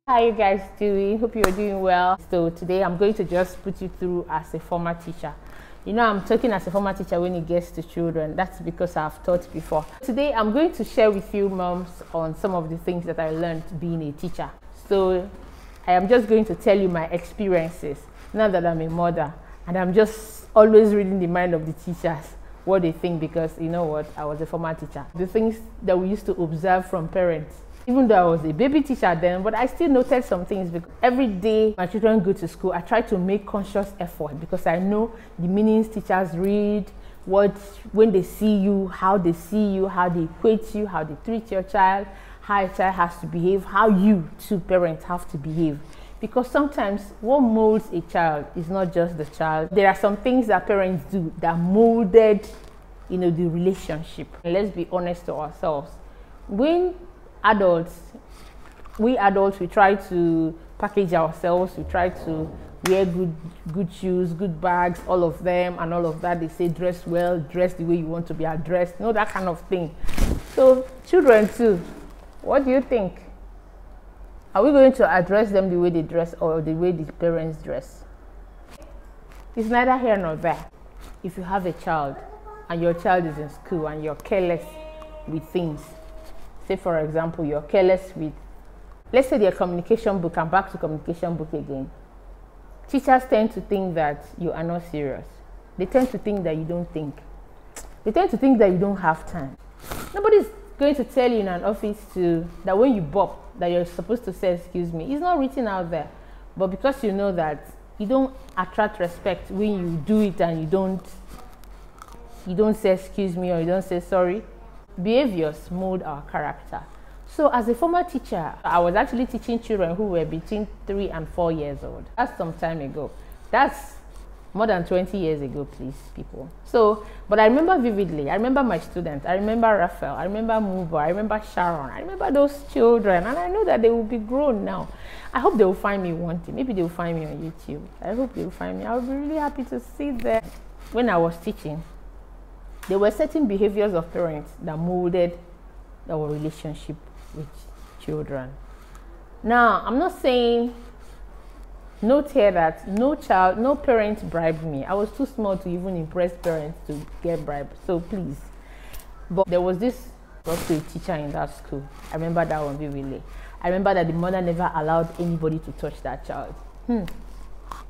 How you guys doing? Hope you're doing well. So today I'm going to just put you through as a former teacher. You know, I'm talking as a former teacher when it gets to children. That's because I've taught before. Today I'm going to share with you moms on some of the things that I learned being a teacher. So I am just going to tell you my experiences now that I'm a mother, and I'm just always reading the mind of the teachers, what they think, because you know what, I was a former teacher. The things that we used to observe from parents, even though I was a baby teacher then, but I still noted some things, because every day my children go to school, I try to make conscious effort, because I know the meanings teachers read, when they see you, how they equate you, how they treat your child, how a child has to behave, how you two parents have to behave. Because sometimes what molds a child is not just the child. There are some things that parents do that molded, the relationship. And let's be honest to ourselves. We adults, we try to package ourselves. We try to wear good shoes, good bags, all of them, and all of that. They say dress well, dress the way you want to be addressed, that kind of thing. So children too, what do you think? Are we going to address them the way they dress or the way the parents dress? It's neither here nor there. If you have a child and your child is in school and you're careless with things, say for example, you're careless with, let's say, their communication book, and back to communication book again. Teachers tend to think that you are not serious. They tend to think that you don't think. They tend to think that you don't have time. Nobody's going to tell you in an office that when you bop, that you're supposed to say excuse me. It's not written out there. But because you know that you don't attract respect when you do it and you don't say excuse me or you don't say sorry, behaviors mold our character. So as a former teacher, I was actually teaching children who were between 3 and 4 years old. That's some time ago. That's more than 20 years ago, please, people. So, but I remember vividly. I remember my students. I remember Raphael. I remember Mubo. I remember Sharon. I remember those children. And I know that they will be grown now. I hope they will find me one day. Maybe they will find me on YouTube. I hope they will find me. I will be really happy to see them. When I was teaching, there were certain behaviors of parents that molded our relationship with children. Now, I'm not saying, note here that no parent bribed me. I was too small to even impress parents to get bribed, so please. But there was this also a teacher in that school. I remember that one vividly. I remember that the mother never allowed anybody to touch that child.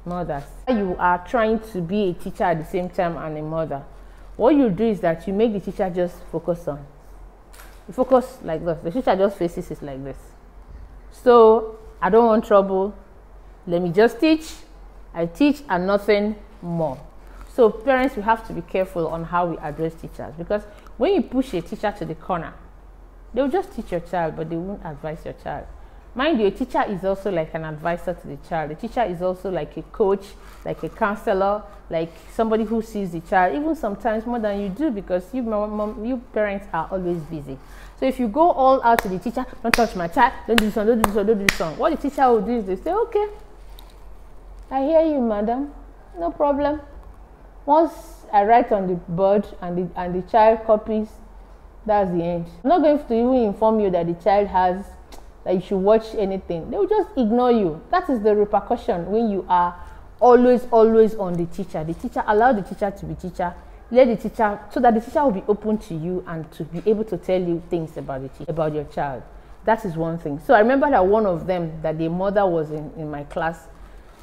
Mothers, you are trying to be a teacher at the same time and a mother. What you do is that you make the teacher just focus on. You focus like this. The teacher just faces it like this. So I don't want trouble. Let me just teach. I teach and nothing more. So parents, we have to be careful on how we address teachers, because when you push a teacher to the corner, they'll just teach your child, but they won't advise your child. Mind you, a teacher is also like an advisor to the child. A teacher is also like a coach, like a counselor, like somebody who sees the child, even sometimes more than you do, because you parents are always busy. So if you go all out to the teacher, don't touch my child, don't do this one, don't do this one, don't do this one. What the teacher will do is they say, okay, I hear you, madam, no problem. Once I write on the board and the child copies, that's the end. I'm not going to even inform you that the child has, that you should watch anything. They will just ignore you. That is the repercussion when you are always on the teacher. The teacher, allow the teacher to be teacher. Let the teacher, so that the teacher will be open to you and to be able to tell you things about your child. That is one thing. So I remember that one of them, that the mother was in my class.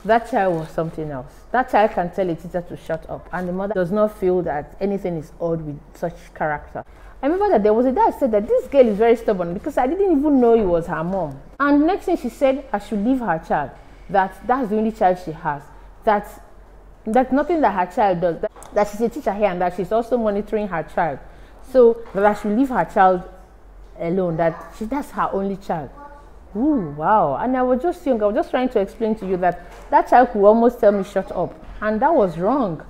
That child was something else. That child can tell a teacher to shut up, and the mother does not feel that anything is odd with such character. I remember that there was a day I said that this girl is very stubborn, because I didn't even know it was her mom. And the next thing she said, I should leave her child. That's the only child she has. That's nothing that her child does. That she's a teacher here, and that she's also monitoring her child. So that I should leave her child alone. That's her only child. Ooh, wow. And I was just young. I was just trying to explain to you that child could almost tell me shut up, and that was wrong.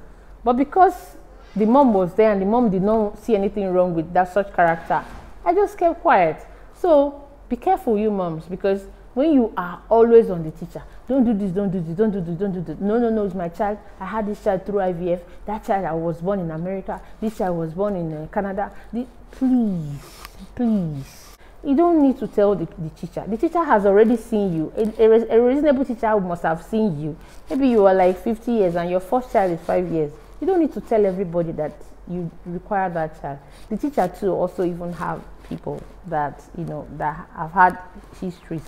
But because the mom was there and the mom did not see anything wrong with that such character, I just kept quiet. So be careful, you moms, because when you are always on the teacher, don't do this, don't do this, don't do this, don't do this. No, it's my child. I had this child through IVF. That child, I was born in America. This child was born in Canada. Please. You don't need to tell the teacher. The teacher has already seen you. A reasonable teacher must have seen you. Maybe you are like 50 years and your first child is 5 years. You don't need to tell everybody that you require that child. The teacher too also even have people that, that have had histories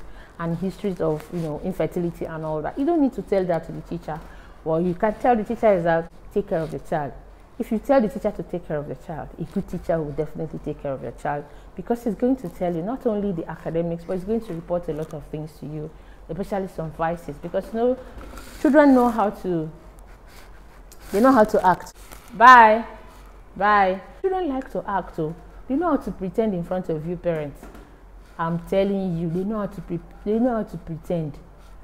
of, infertility and all that. You don't need to tell that to the teacher. Well, you can tell the teacher is that take care of the child. If you tell the teacher to take care of the child, a good teacher will definitely take care of your child, because he's going to tell you not only the academics, but he's going to report a lot of things to you, especially some vices, because children know how to act. Bye. Children like to act, so they know how to pretend in front of you parents. I'm telling you, they know how to pretend.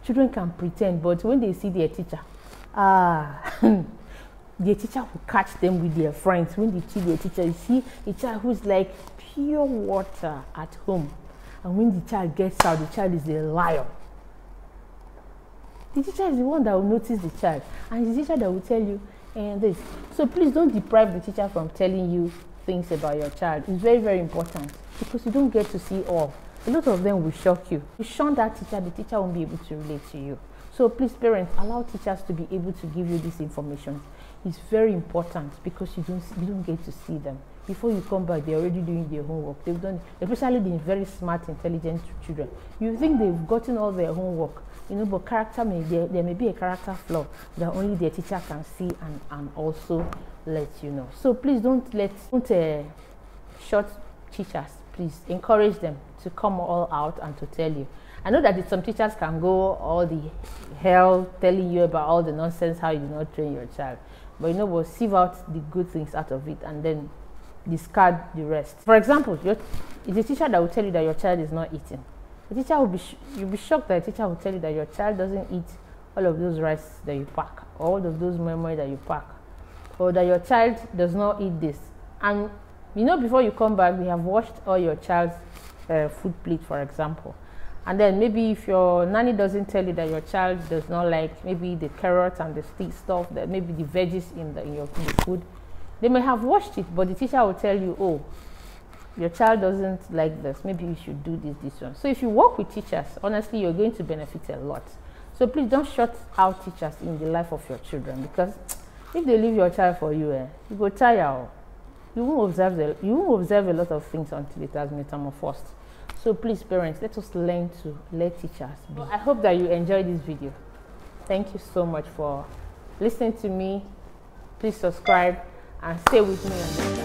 Children can pretend, but when they see their teacher, the teacher will catch them with their friends. When they see their teacher, you see a child who's like pure water at home, and when the child gets out, the child is a lion. The teacher is the one that will notice the child, and the teacher that will tell you this. So please don't deprive the teacher from telling you things about your child. It's very, very important, because you don't get to see all. A lot of them will shock you. You shun that teacher, the teacher won't be able to relate to you. So please, parents, allow teachers to be able to give you this information. It's very important, because you don't get to see them. Before you come back, they're already doing their homework. They've done, especially the very smart, intelligent children. You think they've gotten all their homework, but there may be a character flaw that only their teacher can see and also let you know. So please don't short teachers. Please encourage them to come all out and to tell you. I know that some teachers can go all the hell telling you about all the nonsense, how you do not train your child. But we'll sieve out the good things out of it and then discard the rest. For example, it's a teacher that will tell you that your child is not eating. The teacher will you'll be shocked that a teacher will tell you that your child doesn't eat all of those rice that you pack, or all of those memory that you pack, or that your child does not eat this. And before you come back, we have washed all your child's food plate, for example. And then maybe if your nanny doesn't tell you that your child does not like maybe the carrots and the stick stuff, that maybe the veggies in your food, they may have washed it, but the teacher will tell you, oh, your child doesn't like this, maybe you should do this one. So if you work with teachers, honestly, you're going to benefit a lot. So please don't shut out teachers in the life of your children, because if they leave your child for you, you go tire. You won't observe a lot of things until it has metamorphosed. So please, parents, let us learn to let teachers be. I hope that you enjoyed this video. Thank you so much for listening to me. Please subscribe and stay with me on this.